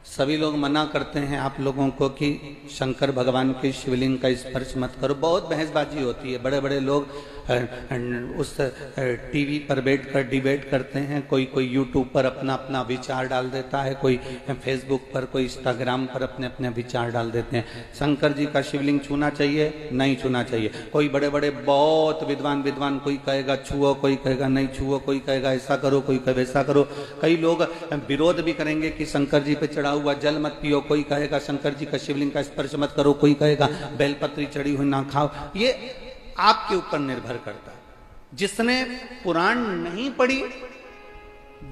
सभी लोग मना करते हैं आप लोगों को कि शंकर भगवान के शिवलिंग का स्पर्श मत करो। बहुत बहसबाजी होती है, बड़े बड़े लोग उस टीवी पर बैठकर डिबेट करते हैं। कोई कोई यूट्यूब पर अपना अपना विचार डाल देता है, कोई फेसबुक पर, कोई इंस्टाग्राम पर अपने अपने विचार डाल देते हैं। शंकर जी का शिवलिंग छूना चाहिए, नहीं छूना चाहिए। कोई बड़े बड़े बहुत विद्वान कोई कहेगा छुओ, कोई कहेगा नहीं छुओ, कोई कहेगा ऐसा करो, कोई कहे वैसा करो। कई लोग विरोध भी करेंगे कि शंकर जी पे चढ़ा हुआ जल मत पियो, कोई कहेगा शंकर जी का शिवलिंग का स्पर्श मत करो, कोई कहेगा बेलपत्री चढ़ी हुई ना खाओ। ये आपके ऊपर निर्भर करता है। जिसने पुराण नहीं पढ़ी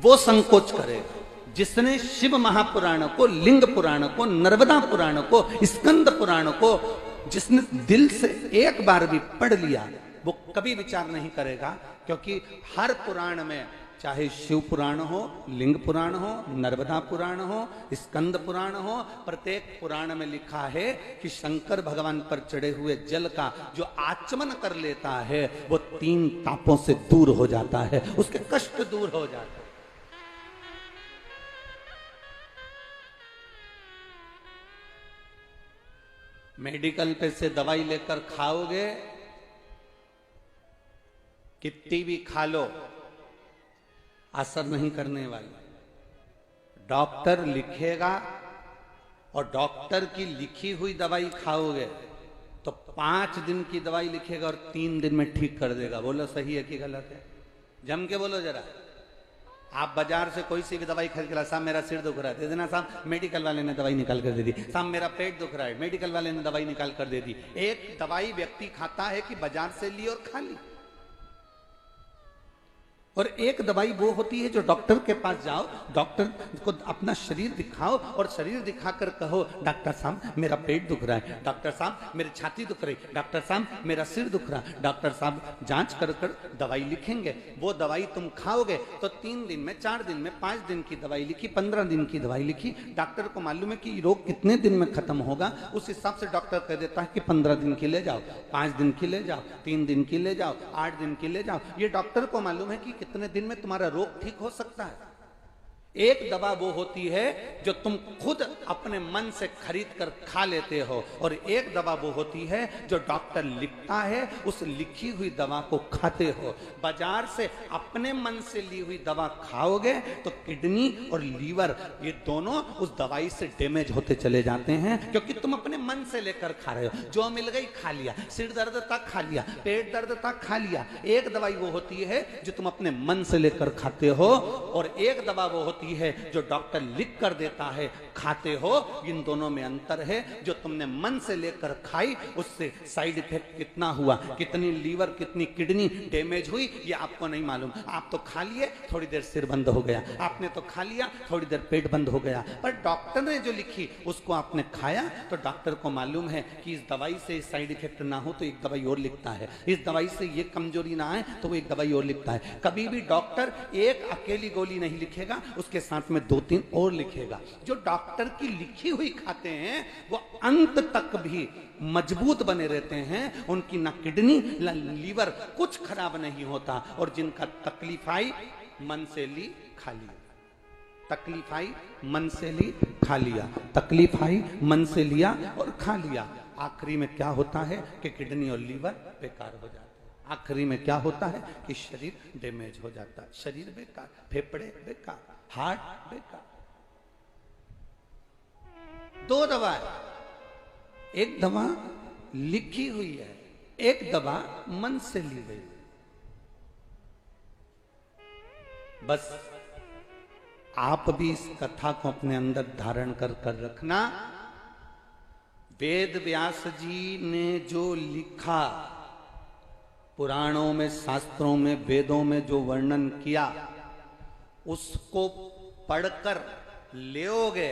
वो संकोच करेगा, जिसने शिव महापुराण को, लिंग पुराण को, नर्मदा पुराण को, स्कंद पुराण को जिसने दिल से एक बार भी पढ़ लिया वो कभी विचार नहीं करेगा। क्योंकि हर पुराण में, चाहे शिव पुराण हो, लिंग पुराण हो, नर्मदा पुराण हो, स्कंद पुराण हो, प्रत्येक पुराण में लिखा है कि शंकर भगवान पर चढ़े हुए जल का जो आचमन कर लेता है वो 3 तापों से दूर हो जाता है, उसके कष्ट दूर हो जाते हैं। मेडिकल पे से दवाई लेकर खाओगे, कितनी भी खा लो असर नहीं करने वाली। डॉक्टर लिखेगा और डॉक्टर की लिखी हुई दवाई खाओगे तो 5 दिन की दवाई लिखेगा और 3 दिन में ठीक कर देगा। बोलो सही है कि गलत है? जम के बोलो जरा। आप बाजार से कोई सी भी दवाई खरीद के ला, साहब मेरा सिर दुख रहा है, दे देना साहब, मेडिकल वाले ने दवाई निकाल कर दे दी। साहब मेरा पेट दुख रहा है, मेडिकल वाले ने दवाई निकाल कर दे दी। एक दवाई व्यक्ति खाता है कि बाजार से ली और खा ली, और एक दवाई वो होती है जो डॉक्टर के पास जाओ, डॉक्टर को अपना शरीर दिखाओ और शरीर दिखाकर कहो डॉक्टर साहब मेरा पेट दुख रहा है, डॉक्टर साहब मेरी छाती दुख रही, डॉक्टर साहब मेरा सिर दुख रहा है। डॉक्टर साहब जांच कर कर दवाई लिखेंगे, वो दवाई तुम खाओगे तो 3 दिन में, 4 दिन में, 5 दिन की दवाई लिखी, 15 दिन की दवाई लिखी। डॉक्टर को मालूम है कि रोग कितने दिन में खत्म होगा, उस हिसाब से डॉक्टर कह देता है कि 15 दिन की ले जाओ, 5 दिन की ले जाओ, 3 दिन की ले जाओ, 8 दिन की ले जाओ। ये डॉक्टर को मालूम है कि कितने दिन में तुम्हारा रोग ठीक हो सकता है। एक दवा वो होती है जो तुम खुद अपने मन से खरीद कर खा लेते हो, और एक दवा वो होती है जो डॉक्टर लिखता है, उस लिखी हुई दवा को खाते हो। बाजार से अपने मन से ली हुई दवा खाओगे तो किडनी और लीवर ये दोनों उस दवाई से डैमेज होते चले जाते हैं, क्योंकि तुम अपने मन से लेकर खा रहे हो। जो मिल गई खा लिया, सिर दर्द तक खा लिया, पेट दर्द तक खा लिया। एक दवाई वो होती है जो तुम अपने मन से लेकर खाते हो, और एक दवा वो होती है जो डॉक्टर लिख कर देता है, खाते हो। इन दोनों में अंतर है। जो तुमने मन से लेकर खाई उससे साइड इफेक्ट कितना हुआ, कितनी लीवर, कितनी किडनी डैमेज हुई, ये आपको नहीं मालूम। आप तो खा लिए, थोड़ी देर सिर बंद हो गया, आपने तो खा लिया, थोड़ी देर पेट बंद हो गया, पर डॉक्टर ने जो लिखी उसको आपने खाया तो डॉक्टर को मालूम है कि इस दवाई से साइड इफेक्ट ना हो तो एक दवाई और लिखता है, इस दवाई से ये कमजोरी ना आए तो वो एक दवाई और लिखता है। कभी भी डॉक्टर एक अकेली गोली नहीं लिखेगा, उसके साथ में 2-3 और लिखेगा। जो डॉक्टर की लिखी हुई खाते हैं वो अंत तक भी मजबूत बने रहते हैं, उनकी ना किडनी ना लीवर कुछ खराब नहीं होता। और जिनका तकलीफ आई मन से ली खा लिया, तकलीफ आई मन से ली खा लिया, तकलीफ आई मन से लिया और खा लिया। आखिरी में क्या होता है कि किडनी और लीवर बेकार हो जाता है। आखिरी में क्या होता है कि शरीर डैमेज हो जाता है, शरीर बेकार, फेफड़े बेकार, हार्ट बेकार। 2 दवा है, एक दवा लिखी हुई है, एक दवा मन से ली गई। बस आप भी इस कथा को अपने अंदर धारण कर कर रखना। वेद व्यास जी ने जो लिखा, पुराणों में, शास्त्रों में, वेदों में जो वर्णन किया, उसको पढ़कर लेओगे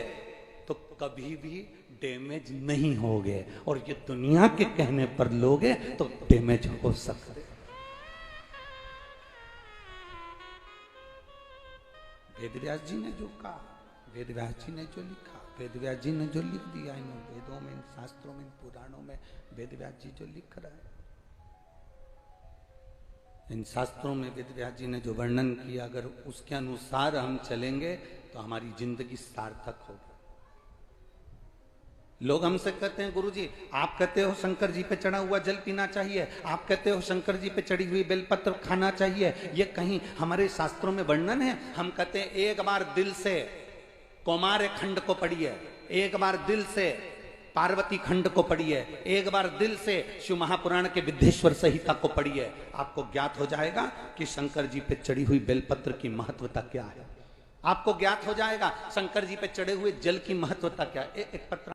तो कभी भी डैमेज नहीं होगे, और ये दुनिया के कहने पर लोगे तो डैमेज हो सकते। वेदव्यास जी ने जो कहा, वेदव्यास जी ने जो लिखा, वेदव्यास जी ने जो लिख दिया इन वेदों में, इन शास्त्रों में, इन पुराणों में, वेदव्यास जी जो लिख रहा है, इन शास्त्रों में वेदव्यास जी ने जो वर्णन किया, अगर उसके अनुसार हम चलेंगे तो हमारी जिंदगी सार्थक होगी। लोग हमसे कहते हैं गुरुजी, आप कहते हो शंकर जी पे चढ़ा हुआ जल पीना चाहिए, आप कहते हो शंकर जी पे चढ़ी हुई बेलपत्र खाना चाहिए, ये कहीं हमारे शास्त्रों में वर्णन है? हम कहते हैं एक बार दिल से कौमार खंड को पढ़िए, एक बार दिल से पार्वती खंड को पढ़िए, एक बार दिल से शिव महापुराण के विद्येश्वर संहिता को पढ़िए, आपको ज्ञात हो जाएगा कि शंकर जी पे चढ़ी हुई बेलपत्र की महत्वता क्या है। आपको ज्ञात हो जाएगा शंकर जी पे चढ़े हुए जल की महत्वता क्या है। एक पत्र